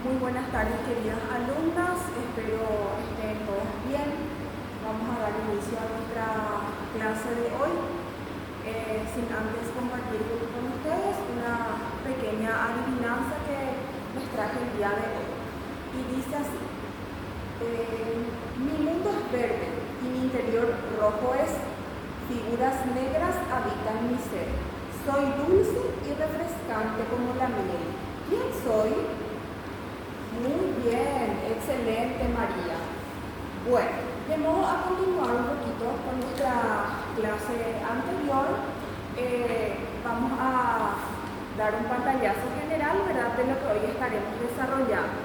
Muy buenas tardes, queridas alumnas, espero estén todos bien. Vamos a dar inicio a nuestra clase de hoy, sin antes compartir con ustedes una pequeña adivinanza que les traje el día de hoy. Y dice así: mi mundo es verde y mi interior rojo es, figuras negras habitan mi ser. Soy dulce y refrescante como la miel. ¿Quién soy? Muy bien, excelente, María. Bueno, de modo a continuar un poquito con nuestra clase anterior, vamos a dar un pantallazo general, ¿verdad?, de lo que hoy estaremos desarrollando.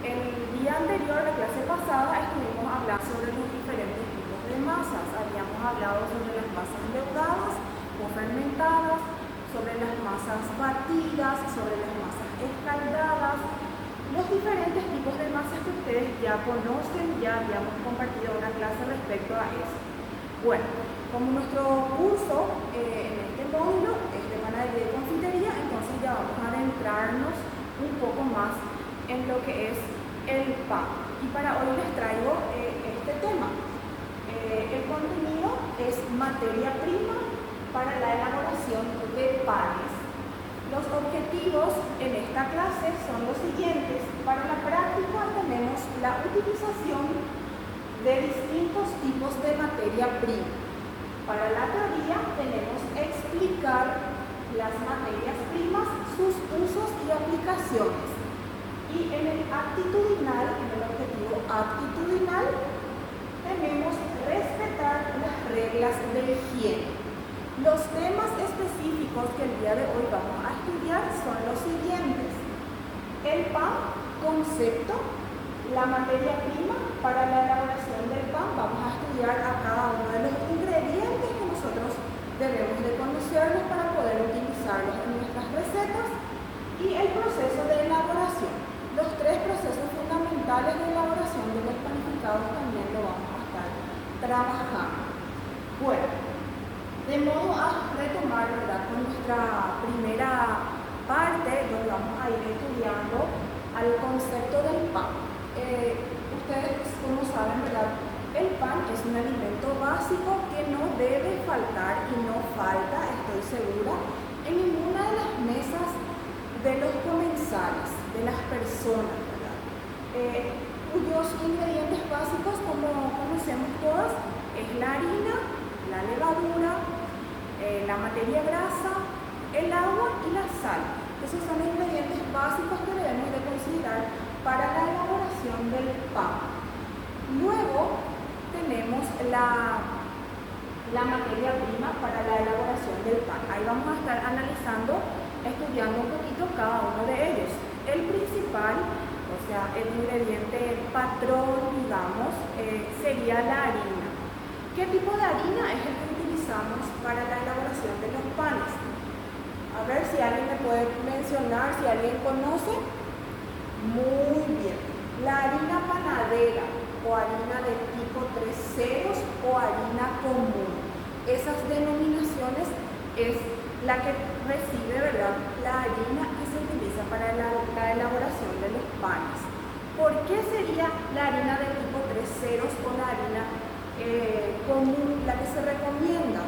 El día anterior, la clase pasada, estuvimos hablando sobre los diferentes tipos de masas. Habíamos hablado sobre las masas endeudadas o fermentadas, sobre las masas batidas, sobre las masas escaldadas, los diferentes tipos de masas que ustedes ya conocen, ya habíamos compartido una clase respecto a eso. Bueno, como nuestro curso en este módulo es de panadería y confitería, entonces ya vamos a adentrarnos un poco más en lo que es el pan. Y para hoy les traigo este tema. El contenido es materia prima para la elaboración de panes. Los objetivos en esta clase son los siguientes. Para la práctica tenemos la utilización de distintos tipos de materia prima. Para la teoría tenemos explicar las materias primas, sus usos y aplicaciones. Y en el actitudinal, en el objetivo actitudinal, tenemos respetar las reglas de higiene. Los temas específicos que el día de hoy vamos a estudiar son los siguientes: el pan, concepto, la materia prima para la elaboración del pan. Vamos a estudiar a cada uno de los ingredientes que nosotros debemos de conocerlos para poder utilizarlos en nuestras recetas, y el proceso de elaboración. Los tres procesos fundamentales de elaboración de los panificados también lo vamos a estar trabajando. Bueno, de modo a retomar, ¿verdad?, con nuestra primera parte, donde vamos a ir estudiando al concepto del pan. Ustedes, como saben, ¿verdad?, el pan es un alimento básico que no debe faltar y no falta, estoy segura, en ninguna de las mesas de los comensales, de las personas, ¿verdad?, cuyos ingredientes básicos, como conocemos todas, es la harina, la levadura, la materia grasa, el agua y la sal. Esos son los ingredientes básicos que debemos de considerar para la elaboración del pan. Luego tenemos la materia prima para la elaboración del pan. Ahí vamos a estar analizando, estudiando un poquito cada uno de ellos. El principal, o sea, el ingrediente patrón, digamos, sería la harina. ¿Qué tipo de harina es el que utilizamos para la elaboración de los panes? A ver si alguien me puede mencionar, si alguien conoce. Muy bien. La harina panadera o harina de tipo 3 ceros o harina común. Esas denominaciones es la que recibe, ¿verdad?, la harina que se utiliza para la elaboración de los panes. ¿Por qué sería la harina de tipo 3 ceros o la harina común la que se recomienda?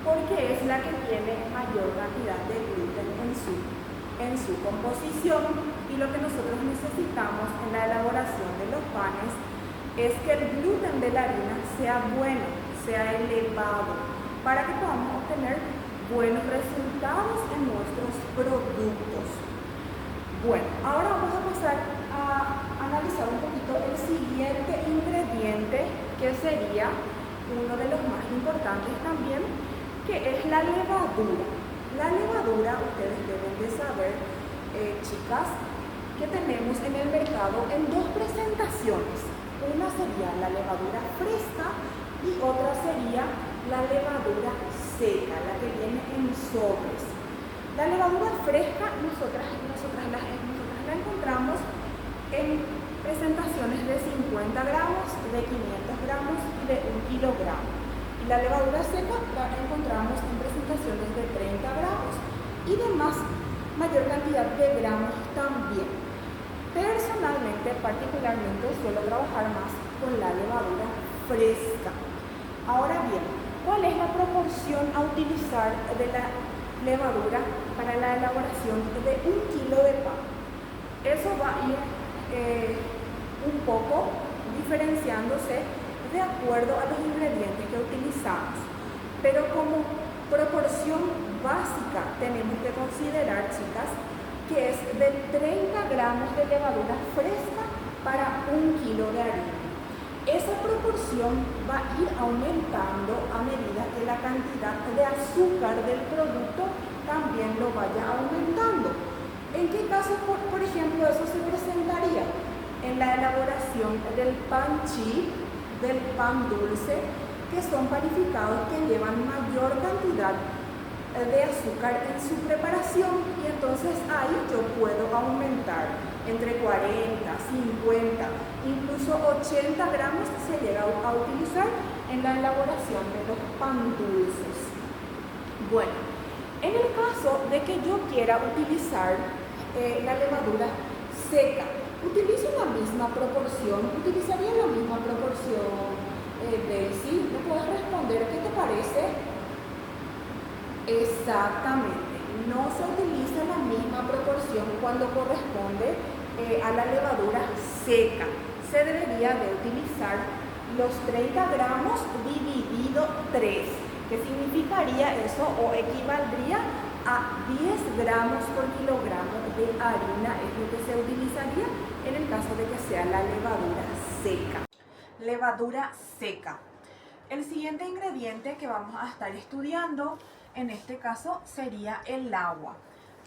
Porque es la que tiene mayor cantidad de gluten en su composición, y lo que nosotros necesitamos en la elaboración de los panes es que el gluten de la harina sea bueno, sea elevado, para que podamos obtener buenos resultados en nuestros productos. Bueno, ahora vamos a pasar a analizar un poquito el siguiente ingrediente, que sería uno de los más importantes también, que es la levadura. La levadura, ustedes deben de saber, chicas, que tenemos en el mercado en dos presentaciones. Una sería la levadura fresca y otra sería la levadura seca, la que viene en sobres. La levadura fresca nosotras la encontramos en presentaciones de 50 gramos, de 500 gramos y de 1 kilogramo. Y la levadura seca la encontramos en presentaciones de 30 gramos y de mayor cantidad de gramos también. Personalmente, particularmente suelo trabajar más con la levadura fresca. Ahora bien, ¿cuál es la proporción a utilizar de la levadura para la elaboración de 1 kilo de pan? Eso va a ir un poco diferenciándose de acuerdo a los ingredientes que utilizamos. Pero como proporción básica tenemos que considerar, chicas, que es de 30 gramos de levadura fresca para 1 kilo de harina. Esa proporción va a ir aumentando a medida que la cantidad de azúcar del producto también lo vaya aumentando. ¿En qué caso, por ejemplo, eso se presentaría? En la elaboración del pan chip, del pan dulce, que son panificados que llevan mayor cantidad de azúcar en su preparación, y entonces ahí yo puedo aumentar entre 40, 50, incluso 80 gramos se llega a utilizar en la elaboración de los pan dulces. Bueno, en el caso de que yo quiera utilizar la levadura seca, ¿utilizo la misma proporción? ¿Utilizaría la misma proporción, Daisy? ¿Me puedes responder qué te parece? Exactamente, no se utiliza la misma proporción cuando corresponde a la levadura seca. Se debería de utilizar los 30 gramos dividido 3. ¿Qué significaría eso? O equivaldría a 10 gramos por kilogramo de harina, es lo que se utilizaría en el caso de que sea la levadura seca. Levadura seca. El siguiente ingrediente que vamos a estar estudiando en este caso sería el agua.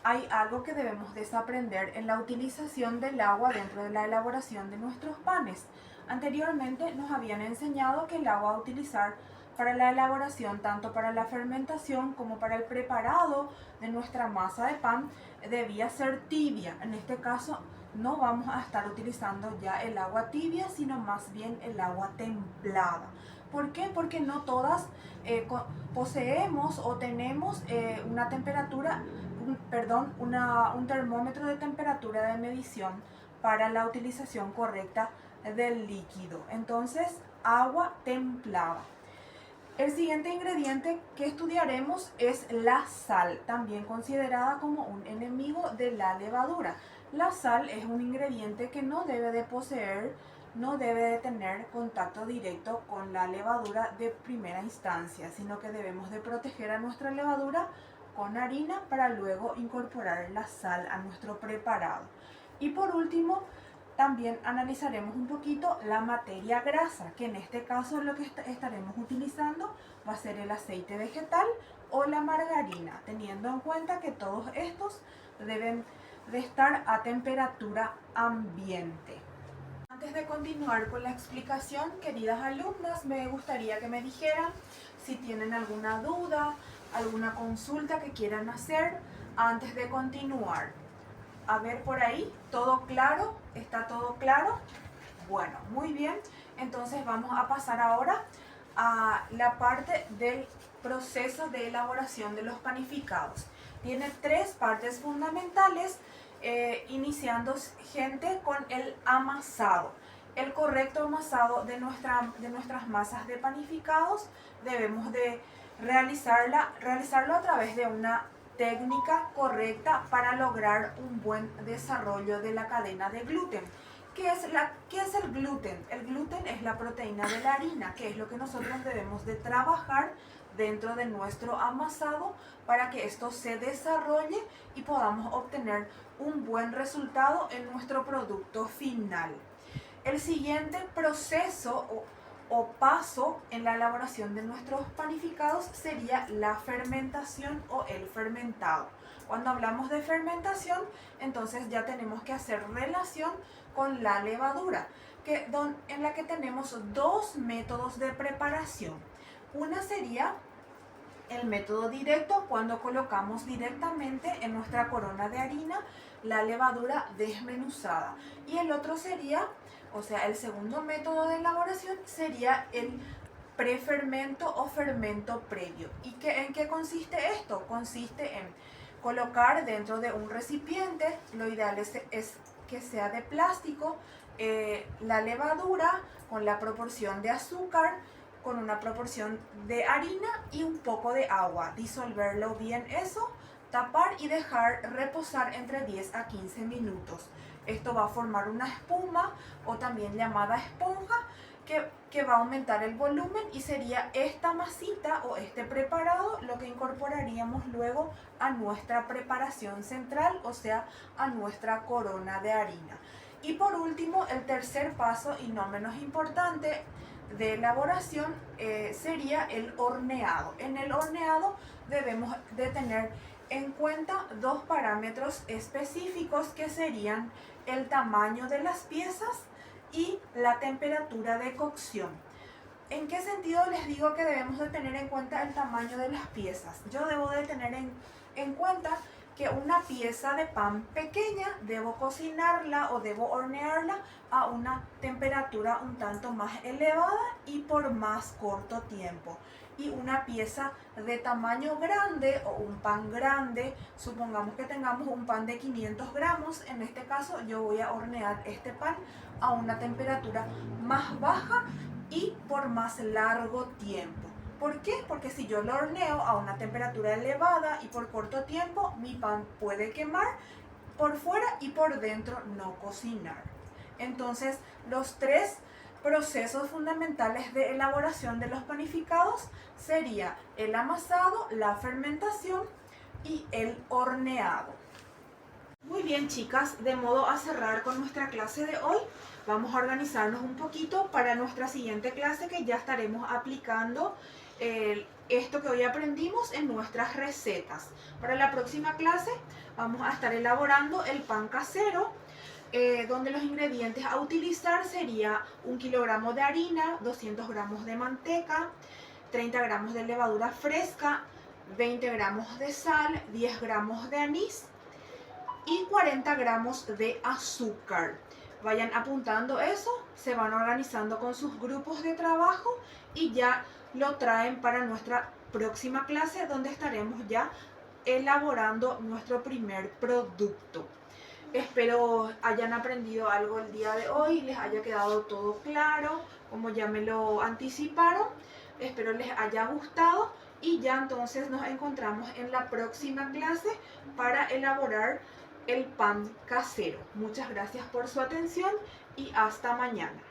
Hay algo que debemos desaprender en la utilización del agua dentro de la elaboración de nuestros panes. Anteriormente nos habían enseñado que el agua a utilizar para la elaboración, tanto para la fermentación como para el preparado de nuestra masa de pan, debía ser tibia. En este caso no vamos a estar utilizando ya el agua tibia, sino más bien el agua templada. ¿Por qué? Porque no todas poseemos o tenemos una temperatura, un termómetro de temperatura de medición para la utilización correcta del líquido. Entonces, agua templada. El siguiente ingrediente que estudiaremos es la sal, también considerada como un enemigo de la levadura. La sal es un ingrediente que no debe de poseer, no debe de tener contacto directo con la levadura de primera instancia, sino que debemos de proteger a nuestra levadura con harina para luego incorporar la sal a nuestro preparado. Y por último, también analizaremos un poquito la materia grasa, que en este caso lo que estaremos utilizando va a ser el aceite vegetal o la margarina, teniendo en cuenta que todos estos deben de estar a temperatura ambiente. Antes de continuar con la explicación, queridas alumnas, me gustaría que me dijeran si tienen alguna duda, alguna consulta que quieran hacer antes de continuar. A ver por ahí, ¿todo claro? ¿Está todo claro? Bueno, muy bien. Entonces vamos a pasar ahora a la parte del proceso de elaboración de los panificados. Tiene 3 partes fundamentales, iniciando, gente, con el amasado. El correcto amasado de nuestras masas de panificados debemos de realizarlo a través de una técnica correcta para lograr un buen desarrollo de la cadena de gluten. ¿Qué es el gluten? El gluten es la proteína de la harina, que es lo que nosotros debemos de trabajar dentro de nuestro amasado para que esto se desarrolle y podamos obtener un buen resultado en nuestro producto final. El siguiente proceso o paso en la elaboración de nuestros panificados sería la fermentación o el fermentado. Cuando hablamos de fermentación, entonces ya tenemos que hacer relación con la levadura, en la que tenemos 2 métodos de preparación. Una sería el método directo, cuando colocamos directamente en nuestra corona de harina la levadura desmenuzada. Y el otro sería, el segundo método de elaboración sería el prefermento o fermento previo. ¿Y en qué consiste esto? Consiste en colocar dentro de un recipiente, lo ideal es que sea de plástico, la levadura con la proporción de azúcar, con una proporción de harina y un poco de agua. Disolverlo bien eso, tapar y dejar reposar entre 10 a 15 minutos. Esto va a formar una espuma o también llamada esponja que va a aumentar el volumen y sería esta masita o este preparado lo que incorporaríamos luego a nuestra preparación central, o sea, a nuestra corona de harina. Y por último, el tercer paso y no menos importante de elaboración sería el horneado. En el horneado debemos de tener en cuenta dos parámetros específicos que serían el tamaño de las piezas y la temperatura de cocción. ¿En qué sentido les digo que debemos de tener en cuenta el tamaño de las piezas? Yo debo de tener en cuenta que una pieza de pan pequeña debo cocinarla o debo hornearla a una temperatura un tanto más elevada y por más corto tiempo. Y una pieza de tamaño grande o un pan grande, supongamos que tengamos un pan de 500 gramos, en este caso yo voy a hornear este pan a una temperatura más baja y por más largo tiempo. ¿Por qué? Porque si yo lo horneo a una temperatura elevada y por corto tiempo, mi pan puede quemar por fuera y por dentro no cocinar. Entonces, los tres procesos fundamentales de elaboración de los panificados sería el amasado, la fermentación y el horneado. Muy bien, chicas, de modo a cerrar con nuestra clase de hoy, vamos a organizarnos un poquito para nuestra siguiente clase, que ya estaremos aplicando esto que hoy aprendimos en nuestras recetas. Para la próxima clase vamos a estar elaborando el pan casero, donde los ingredientes a utilizar sería 1 kilogramo de harina, 200 gramos de manteca, 30 gramos de levadura fresca, 20 gramos de sal, 10 gramos de anís y 40 gramos de azúcar. Vayan apuntando eso, se van organizando con sus grupos de trabajo y ya lo traen para nuestra próxima clase, donde estaremos ya elaborando nuestro primer producto. Espero hayan aprendido algo el día de hoy, les haya quedado todo claro, como ya me lo anticiparon. Espero les haya gustado y ya entonces nos encontramos en la próxima clase para elaborar el pan casero. Muchas gracias por su atención y hasta mañana.